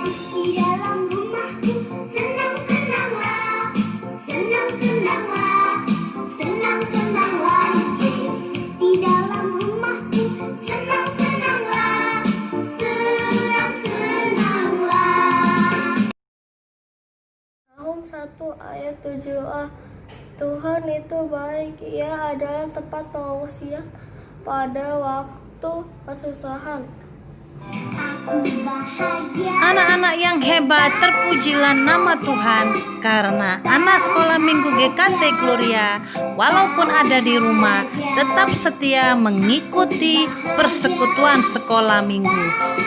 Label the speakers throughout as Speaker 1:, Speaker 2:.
Speaker 1: Di dalam rumahku senang-senanglah, senang-senanglah, senang-senanglah. Yesus di dalam rumahku senang-senanglah, senang-senanglah.
Speaker 2: Nahum 1 ayat 7a. Tuhan itu baik, Ia adalah tempat pengungsian pada waktu kesusahan.
Speaker 3: Anak-anak yang hebat, terpujilah nama Tuhan, karena anak sekolah minggu GKT Gloria walaupun ada di rumah tetap setia mengikuti persekutuan sekolah minggu.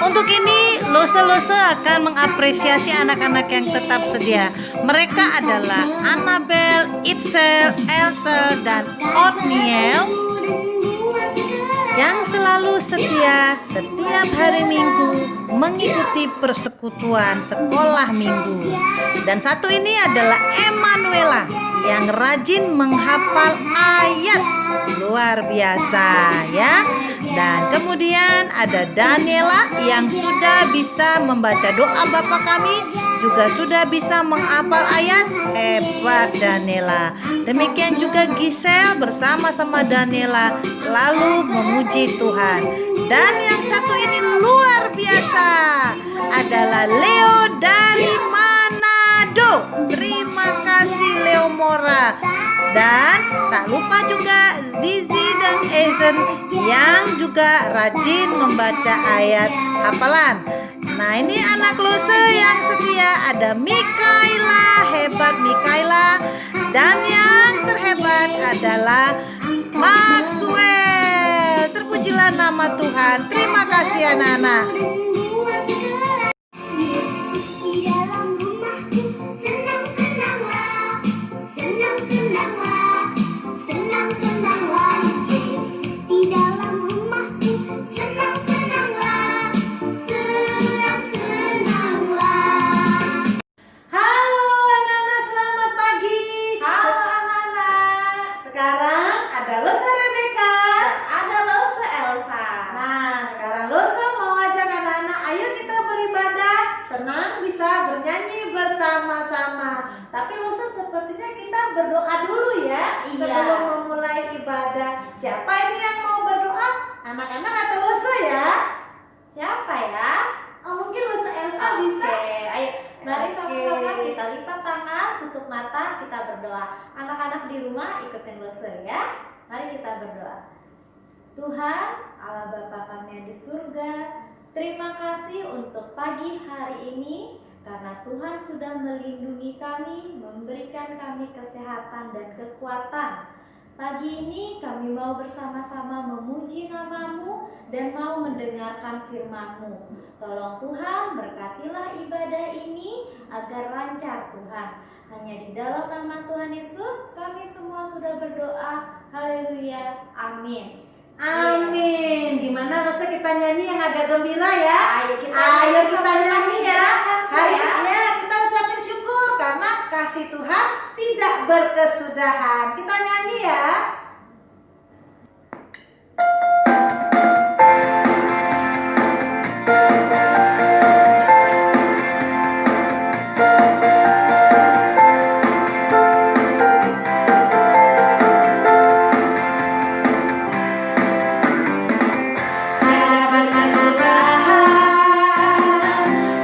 Speaker 3: Untuk ini Lose akan mengapresiasi anak-anak yang tetap setia. Mereka adalah Annabel, Itzel, Elsel, dan Othniel yang selalu setia setiap hari Minggu mengikuti persekutuan sekolah minggu. Dan satu ini adalah Emanuela yang rajin menghafal ayat, luar biasa ya. Dan kemudian ada Daniela yang sudah bisa membaca doa Bapa Kami, juga sudah bisa menghafal ayat. Hebat Daniela. Demikian juga Giselle bersama-sama Daniela lalu memuji Tuhan. Dan yang satu ini luar biasa adalah Leo dari Manado. Terima kasih Leo Mora. Dan tak lupa juga Zizi dan Ezen yang juga rajin membaca ayat hafalan. Nah, ini anak Lose yang setia, ada Mikaela, hebat Mikaela. Dan yang terhebat adalah Maxwell. Terpujilah nama Tuhan. Terima kasih anak-anak.
Speaker 1: Yesus di dalam rumahku senang-senanglah, senang-senanglah, senang-senanglah. Yesus di dalam rumahku senang-senanglah, senang-senanglah.
Speaker 3: Halo anak-anak, selamat pagi.
Speaker 4: Halo anak-anak,
Speaker 3: Sekarang ada Lose Rebecca.
Speaker 4: ada Lose Elsa.
Speaker 3: Nah, sekarang Lose mau ajak anak-anak, ayo kita beribadah. Senang bisa bernyanyi bersama-sama. Tapi Lose sepertinya kita berdoa dulu ya.
Speaker 4: Iya.
Speaker 3: Sebelum memulai ibadah. Siapa ini yang mau berdoa? Anak-anak atau Lose ya?
Speaker 4: Siapa ya?
Speaker 3: Oh, mungkin Lose Elsa bisa.
Speaker 4: Oke, ayo mari
Speaker 3: Oke.
Speaker 4: sama-sama kita lipat tangan, tutup mata, kita berdoa. Anak-anak di rumah ikutin Lose ya. Mari kita berdoa. Tuhan, Allah Bapa kami yang di surga, terima kasih untuk pagi hari ini karena Tuhan sudah melindungi kami, memberikan kami kesehatan dan kekuatan. Pagi ini kami mau bersama-sama memuji nama-Mu dan mau mendengarkan firman-Mu. Tolong Tuhan berkatilah ibadah ini agar lancar Tuhan. Hanya di dalam nama Tuhan Yesus kami semua sudah berdoa. Haleluya. Amin.
Speaker 3: Amin. Gimana Lose kita nyanyi yang agak gembira ya?
Speaker 4: Ayo kita
Speaker 3: nyanyi ya. Hari
Speaker 4: ya.
Speaker 3: ini kita ucapin syukur karena kasih Tuhan tidak berkesudahan. Kita nyanyi ya.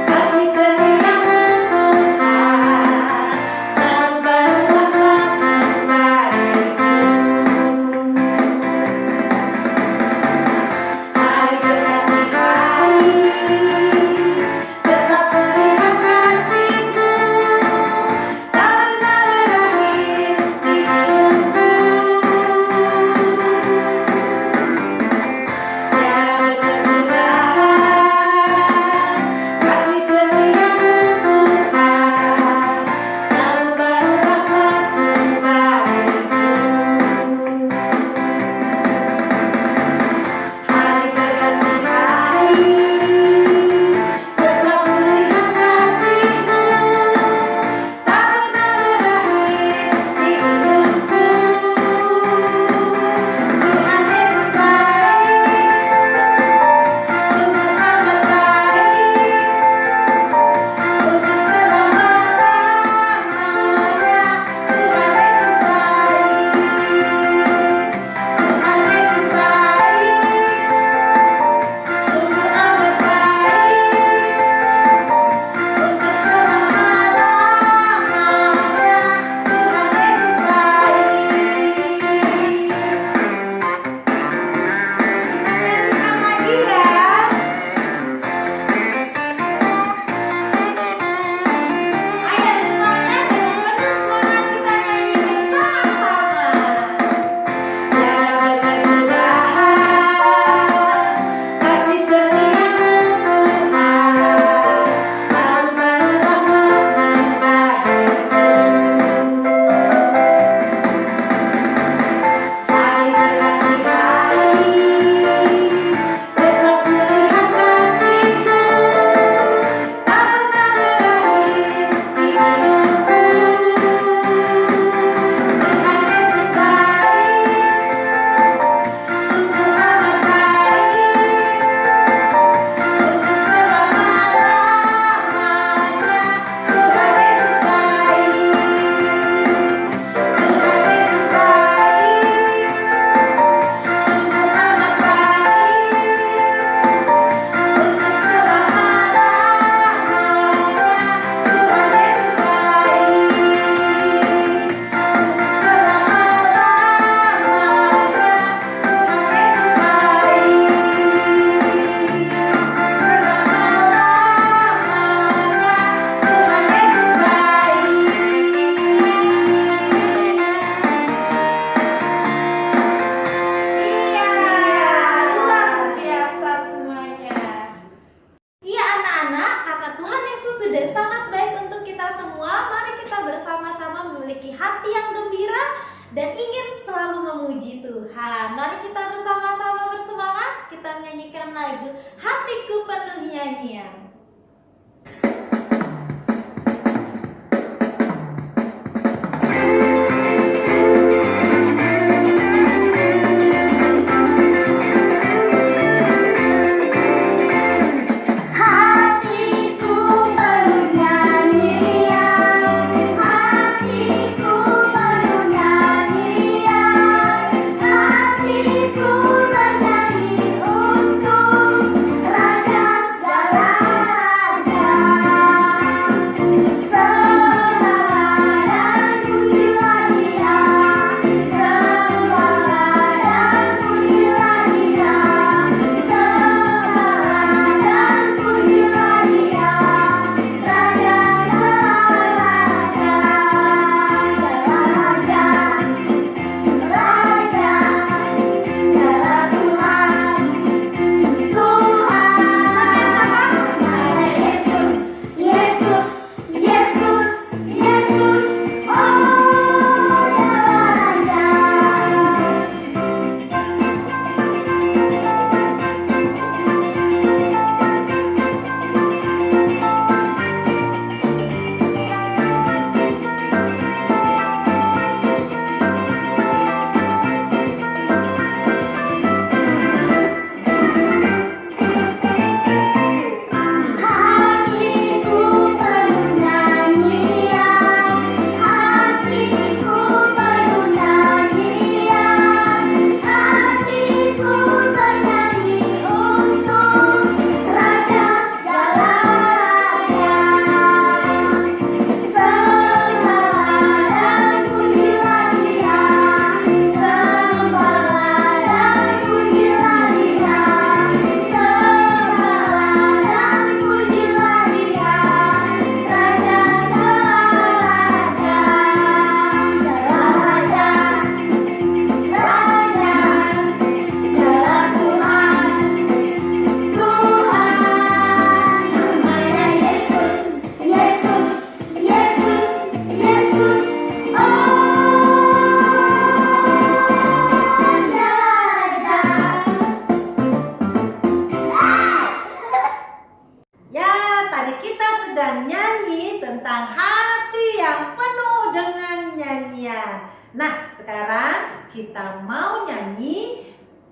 Speaker 3: Kasih setiamu Tuhan, selalu baru waktu
Speaker 4: Mari kita bersama-sama bersemangat, kita menyanyikan lagu Hatiku Penuh Nyanyian.
Speaker 1: Hatiku penuh nyanyian, hatiku penuh nyanyian, hatiku bernyanyi untuk Raja segala raja. Sembahlah dan pujilah Dia, sembahlah dan pujilah Dia, sembahlah dan pujilah Dia, Raja segala raja, Raja, Raja, adalah Tuhan, namanya Yesus, Yesus, Yesus, Yesus, oh Sang Raja. Hatiku penuh nyanyian, hatiku penuh nyanyian, hatiku bernyanyi untuk Raja segala raja. Sembahlah dan pujilah Dia, sembahlah dan pujilah Dia, sembahlah dan pujilah Dia, Raja segala raja, Raja, Raja, adalah Tuhan, namanya Yesus, Yesus, Yesus, Yesus, oh Dia Raja.
Speaker 3: Ya, tadi kita sudah nyanyi tentang hati yang penuh dengan nyanyian. Nah, sekarang kita mau nyanyi,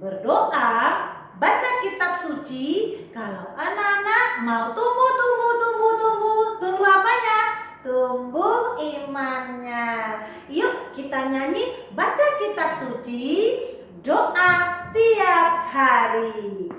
Speaker 3: berdoa, baca kitab suci. Kalau anak-anak mau tumbuh apanya? Tumbuh imannya. Yuk kita nyanyi, baca kitab suci, doa tiap hari.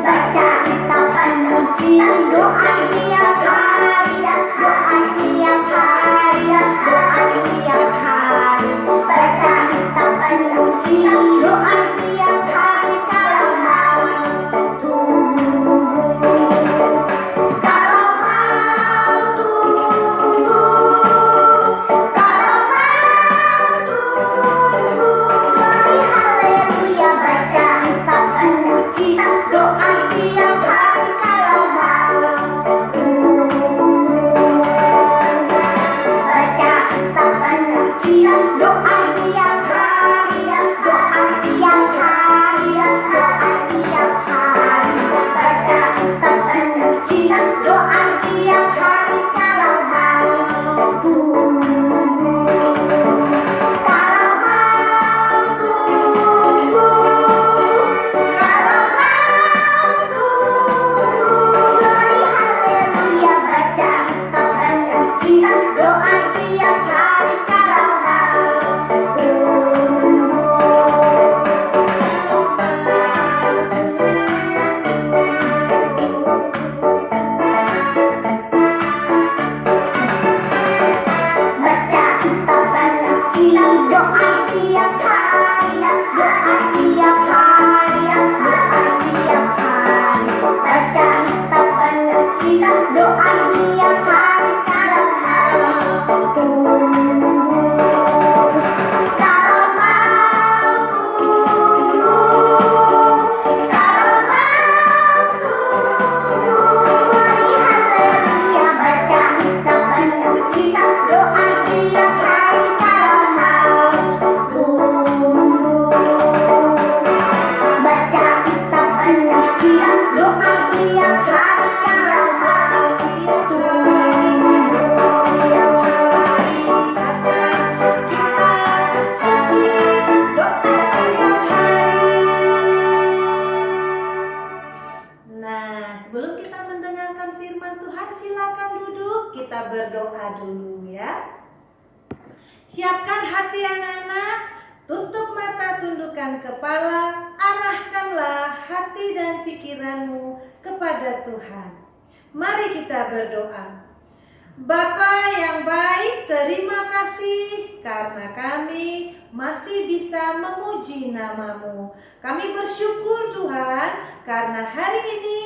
Speaker 1: Baca kitab suci, doa tiap hari, doa tiap hari, doa tiap hari. Baca kitab suci, doa tiap hari kalau mau tumbuh, kalau mau tumbuh, kalau mau tumbuh. Haleluya, baca kitab suci, doa tiap hari kalau mau tumbuh. Baca kitab suci, doa tiap hari, doa tiap hari, doa tiap hari. Baca kitab suci, doa tiap hari kalau mau tumbuh, kalau mau tumbuh, kalau mau tumbuh. Haleluya, baca kitab suci, doa tiap hari kalau mau baca kitab suci, doa tiap hari, doa tiap hari, doa tiap hari. Baca kitab suci, doa tiap hari.
Speaker 3: Siapkan hati anak-anak, tutup mata, tundukkan kepala, arahkanlah hati dan pikiranmu kepada Tuhan. Mari kita berdoa. Bapa yang baik, terima kasih karena kami masih bisa memuji nama-Mu. Kami bersyukur Tuhan karena hari ini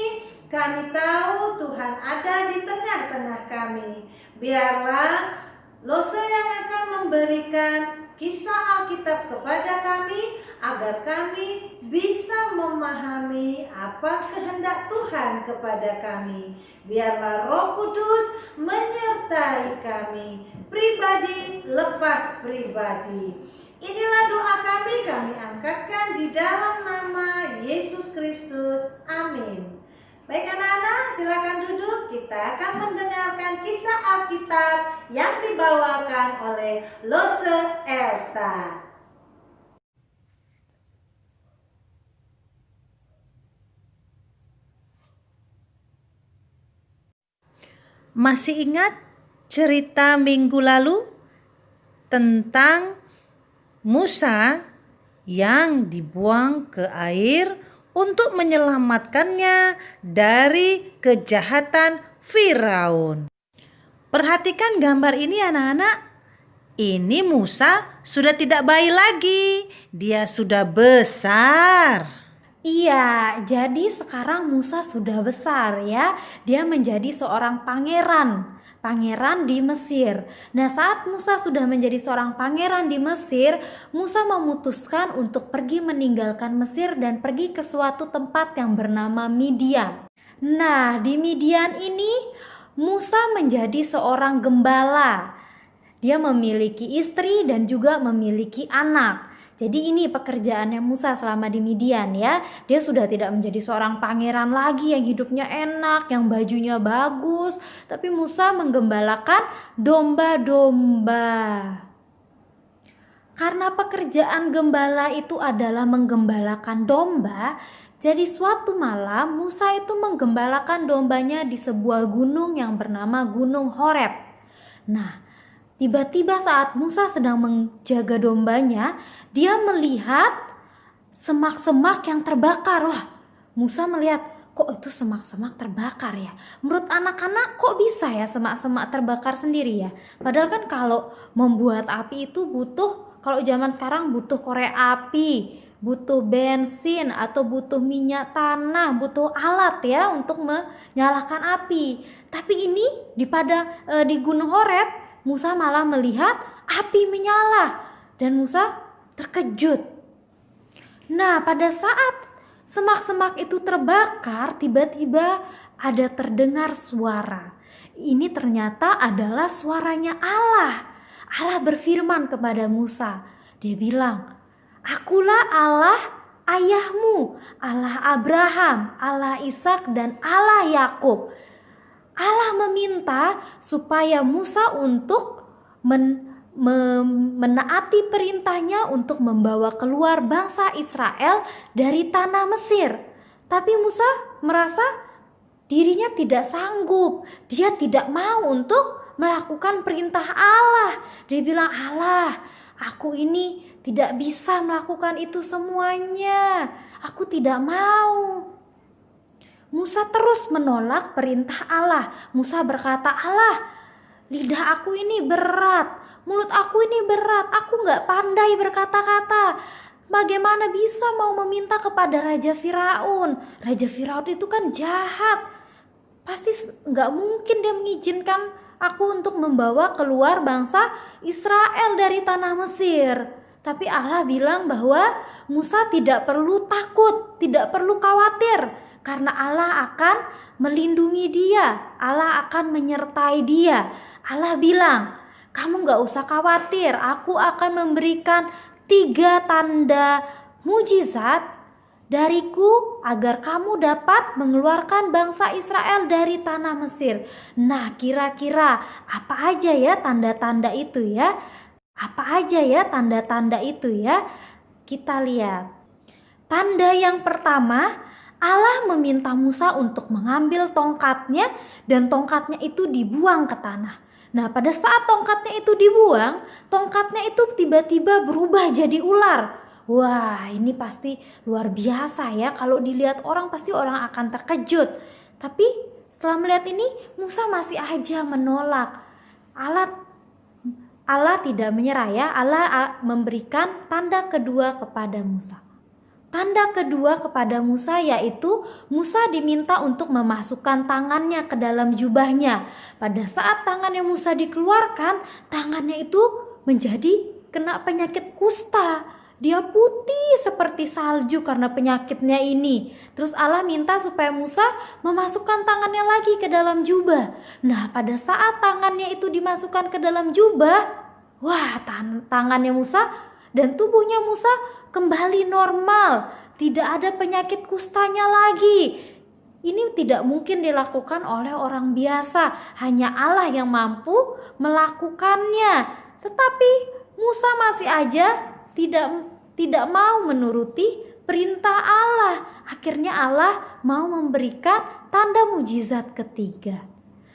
Speaker 3: kami tahu Tuhan ada di tengah-tengah kami. Biarlah Lose yang akan memberikan kisah Alkitab kepada kami agar kami bisa memahami apa kehendak Tuhan kepada kami. Biarlah Roh Kudus menyertai kami, pribadi lepas pribadi. Inilah doa kami angkatkan di dalam nama Yesus Kristus. Amin. Baik anak-anak, silakan duduk. Kita akan mendengarkan kisah Alkitab yang dibawakan oleh Lose Elsa. Masih ingat cerita minggu lalu tentang Musa yang dibuang ke air untuk menyelamatkannya dari kejahatan Firaun. Perhatikan gambar ini anak-anak. Ini Musa sudah tidak bayi lagi. Dia sudah besar.
Speaker 4: Iya, jadi sekarang Musa sudah besar ya. Dia menjadi seorang pangeran di Mesir. Nah, saat Musa sudah menjadi seorang pangeran di Mesir, Musa memutuskan untuk pergi meninggalkan Mesir dan pergi ke suatu tempat yang bernama Midian. Nah, di Midian ini Musa menjadi seorang gembala. Dia memiliki istri dan juga memiliki anak. Jadi ini pekerjaannya Musa selama di Midian ya. Dia sudah tidak menjadi seorang pangeran lagi yang hidupnya enak, yang bajunya bagus. Tapi Musa menggembalakan domba-domba. Karena pekerjaan gembala itu adalah menggembalakan domba, jadi suatu malam Musa itu menggembalakan dombanya di sebuah gunung yang bernama Gunung Horeb. Nah, tiba-tiba saat Musa sedang menjaga dombanya, dia melihat semak-semak yang terbakar. Wah, Musa melihat, kok itu semak-semak terbakar ya? Menurut anak-anak kok bisa ya semak-semak terbakar sendiri ya? Padahal kan kalau membuat api itu butuh, kalau zaman sekarang butuh korek api, butuh bensin atau butuh minyak tanah, butuh alat ya untuk menyalakan api. Tapi ini di Gunung Horeb, Musa malah melihat api menyala dan Musa terkejut. Nah, pada saat semak-semak itu terbakar, tiba-tiba ada terdengar suara. Ini ternyata adalah suaranya Allah. Allah berfirman kepada Musa. Dia bilang, "Akulah Allah ayahmu, Allah Abraham, Allah Ishak dan Allah Yakub." Allah meminta supaya Musa untuk menaati perintahnya untuk membawa keluar bangsa Israel dari tanah Mesir. Tapi Musa merasa dirinya tidak sanggup. Dia tidak mau untuk melakukan perintah Allah. Dia bilang, "Allah, aku ini tidak bisa melakukan itu semuanya. Aku tidak mau." Musa terus menolak perintah Allah. Musa berkata, "Allah, lidah aku ini berat, mulut aku ini berat, aku gak pandai berkata-kata. Bagaimana bisa mau meminta kepada Raja Firaun? Raja Firaun itu kan jahat. Pasti gak mungkin dia mengizinkan aku untuk membawa keluar bangsa Israel dari tanah Mesir." Tapi Allah bilang bahwa Musa tidak perlu takut, tidak perlu khawatir. Karena Allah akan melindungi dia, Allah akan menyertai dia. Allah bilang, "Kamu gak usah khawatir, aku akan memberikan 3 tanda mujizat dariku agar kamu dapat mengeluarkan bangsa Israel dari tanah Mesir." Nah, kira-kira apa aja ya tanda-tanda itu ya? Apa aja ya tanda-tanda itu ya? Kita lihat. Tanda yang pertama, Allah meminta Musa untuk mengambil tongkatnya dan tongkatnya itu dibuang ke tanah. Nah, pada saat tongkatnya itu dibuang, tongkatnya itu tiba-tiba berubah jadi ular. Wah, ini pasti luar biasa ya. Kalau dilihat orang pasti orang akan terkejut. Tapi setelah melihat ini, Musa masih aja menolak. Allah tidak menyerah ya. Allah memberikan tanda kedua kepada Musa. Tanda kedua kepada Musa yaitu Musa diminta untuk memasukkan tangannya ke dalam jubahnya. Pada saat tangannya Musa dikeluarkan, tangannya itu menjadi kena penyakit kusta. Dia putih seperti salju karena penyakitnya ini. Terus Allah minta supaya Musa memasukkan tangannya lagi ke dalam jubah. Nah, pada saat tangannya itu dimasukkan ke dalam jubah, wah, tangannya Musa dan tubuhnya Musa kembali normal. Tidak ada penyakit kustanya lagi. Ini tidak mungkin dilakukan oleh orang biasa. Hanya Allah yang mampu melakukannya. Tetapi Musa masih aja tidak mau menuruti perintah Allah. Akhirnya Allah mau memberikan tanda mujizat ketiga.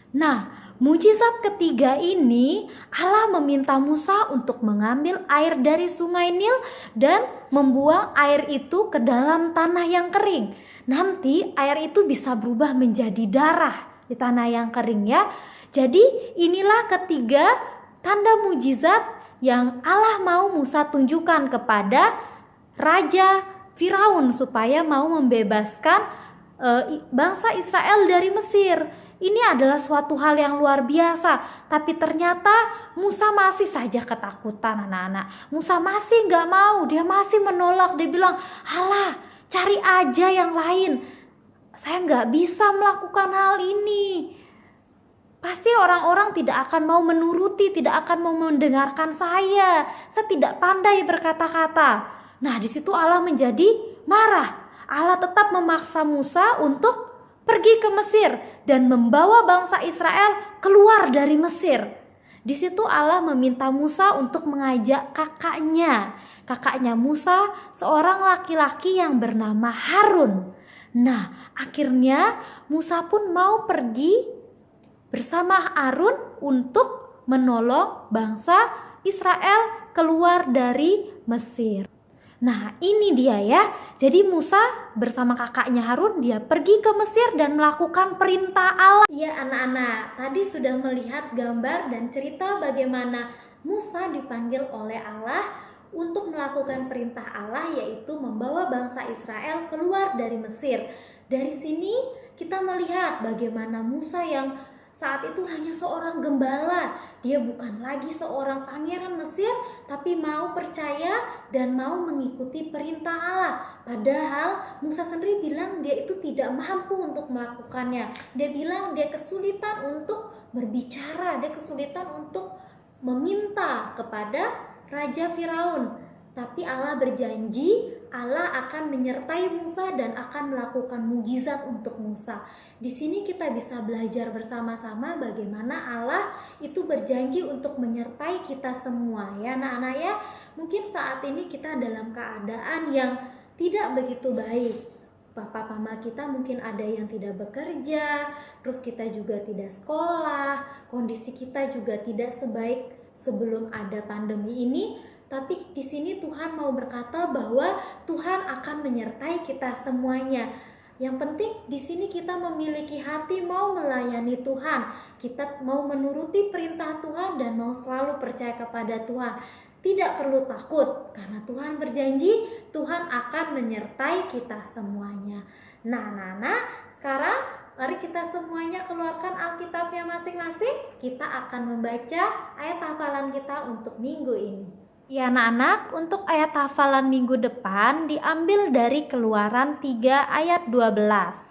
Speaker 4: Nah, mujizat ketiga ini Allah meminta Musa untuk mengambil air dari sungai Nil dan membuang air itu ke dalam tanah yang kering. Nanti air itu bisa berubah menjadi darah di tanah yang kering ya. Jadi inilah ketiga tanda mujizat yang Allah mau Musa tunjukkan kepada Raja Firaun supaya mau membebaskan bangsa Israel dari Mesir. Ini adalah suatu hal yang luar biasa. Tapi ternyata Musa masih saja ketakutan anak-anak. Musa masih gak mau, dia masih menolak. Dia bilang, "Allah, cari aja yang lain. Saya gak bisa melakukan hal ini. Pasti orang-orang tidak akan mau menuruti, tidak akan mau mendengarkan saya. Saya tidak pandai berkata-kata." Nah, di situ Allah menjadi marah. Allah tetap memaksa Musa untuk pergi ke Mesir dan membawa bangsa Israel keluar dari Mesir. Di situ Allah meminta Musa untuk mengajak kakaknya Musa, seorang laki-laki yang bernama Harun. Nah, akhirnya Musa pun mau pergi bersama Harun untuk menolong bangsa Israel keluar dari Mesir. Nah, ini dia ya. Jadi Musa bersama kakaknya Harun dia pergi ke Mesir dan melakukan perintah Allah. Ya anak-anak, tadi sudah melihat gambar dan cerita bagaimana Musa dipanggil oleh Allah untuk melakukan perintah Allah, yaitu membawa bangsa Israel keluar dari Mesir. Dari sini kita melihat bagaimana Musa yang saat itu hanya seorang gembala. Dia bukan lagi seorang pangeran Mesir, tapi mau percaya dan mau mengikuti perintah Allah. Padahal Musa sendiri bilang dia itu tidak mampu untuk melakukannya. Dia bilang dia kesulitan untuk berbicara, dia kesulitan untuk meminta kepada Raja Firaun. Tapi Allah berjanji Allah akan menyertai Musa dan akan melakukan mujizat untuk Musa. Di sini kita bisa belajar bersama-sama bagaimana Allah itu berjanji untuk menyertai kita semua ya anak-anak ya. Mungkin saat ini kita dalam keadaan yang tidak begitu baik. Papa mama kita mungkin ada yang tidak bekerja, terus kita juga tidak sekolah, kondisi kita juga tidak sebaik sebelum ada pandemi ini. Tapi di sini Tuhan mau berkata bahwa Tuhan akan menyertai kita semuanya. Yang penting di sini kita memiliki hati mau melayani Tuhan. Kita mau menuruti perintah Tuhan dan mau selalu percaya kepada Tuhan. Tidak perlu takut karena Tuhan berjanji Tuhan akan menyertai kita semuanya. Nah, anak-anak, sekarang mari kita semuanya keluarkan Alkitabnya masing-masing. Kita akan membaca ayat hafalan kita untuk minggu ini. Ya anak-anak, untuk ayat hafalan minggu depan diambil dari Keluaran 3 ayat 12.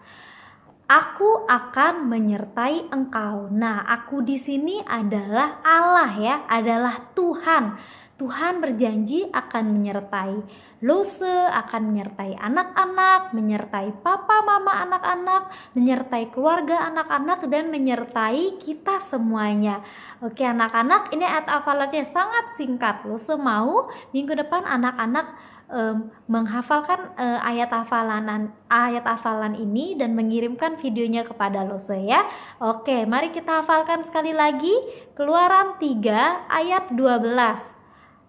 Speaker 4: Aku akan menyertai engkau. Nah, aku di sini adalah Allah ya, adalah Tuhan. Tuhan berjanji akan menyertai Lose, akan menyertai anak-anak, menyertai papa mama anak-anak, menyertai keluarga anak-anak, dan menyertai kita semuanya. Oke anak-anak, ini ayat hafalannya sangat singkat. Lose mau minggu depan anak-anak menghafalkan ayat hafalan ini dan mengirimkan videonya kepada Lose ya. Oke, mari kita hafalkan sekali lagi. Keluaran 3 ayat 12.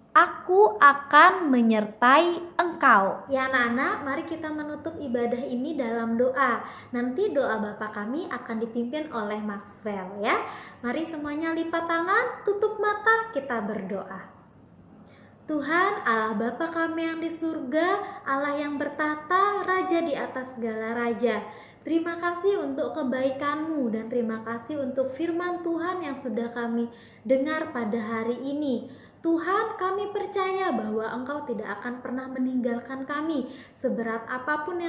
Speaker 4: Aku akan menyertai engkau. Ya anak-anak, mari kita menutup ibadah ini dalam doa. Nanti doa Bapa kami akan dipimpin oleh Maxwell ya. Mari semuanya lipat tangan, tutup mata, kita berdoa. Tuhan Allah Bapa kami yang di surga, Allah yang bertata, Raja di atas segala raja. Terima kasih untuk kebaikan-Mu dan terima kasih untuk firman Tuhan yang sudah kami dengar pada hari ini. Tuhan, kami percaya bahwa Engkau tidak akan pernah meninggalkan kami. Seberat apapun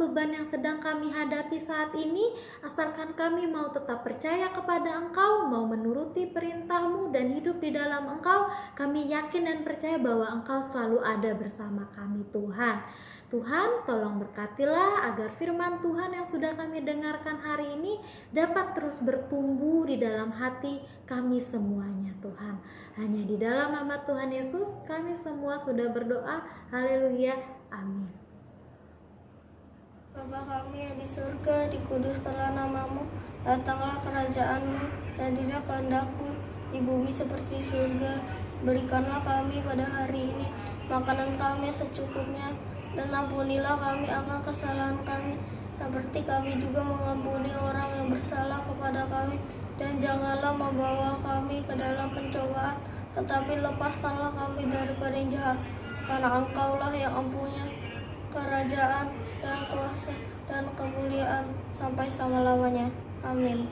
Speaker 4: beban yang sedang kami hadapi saat ini, asalkan kami mau tetap percaya kepada Engkau, mau menuruti perintah-Mu dan hidup di dalam Engkau, kami yakin dan percaya bahwa Engkau selalu ada bersama kami, Tuhan. Tuhan, tolong berkatilah agar firman Tuhan yang sudah kami dengarkan hari ini dapat terus bertumbuh di dalam hati kami semuanya, Tuhan. Hanya di dalam nama Tuhan Yesus kami semua sudah berdoa. Haleluya. Amin.
Speaker 2: Bapa kami yang di surga, dikuduskanlah nama-Mu, datanglah kerajaan-Mu, jadilah kehendak-Mu di bumi seperti surga. Berikanlah kami pada hari ini makanan kami secukupnya, dan ampunilah kami akan kesalahan kami, seperti kami juga mengampuni orang yang bersalah kepada kami. Dan janganlah membawa kami ke dalam pencobaan, tetapi lepaskanlah kami daripada yang jahat. Karena Engkaulah yang mempunyai kerajaan dan kuasa dan kemuliaan sampai selama-lamanya. Amin.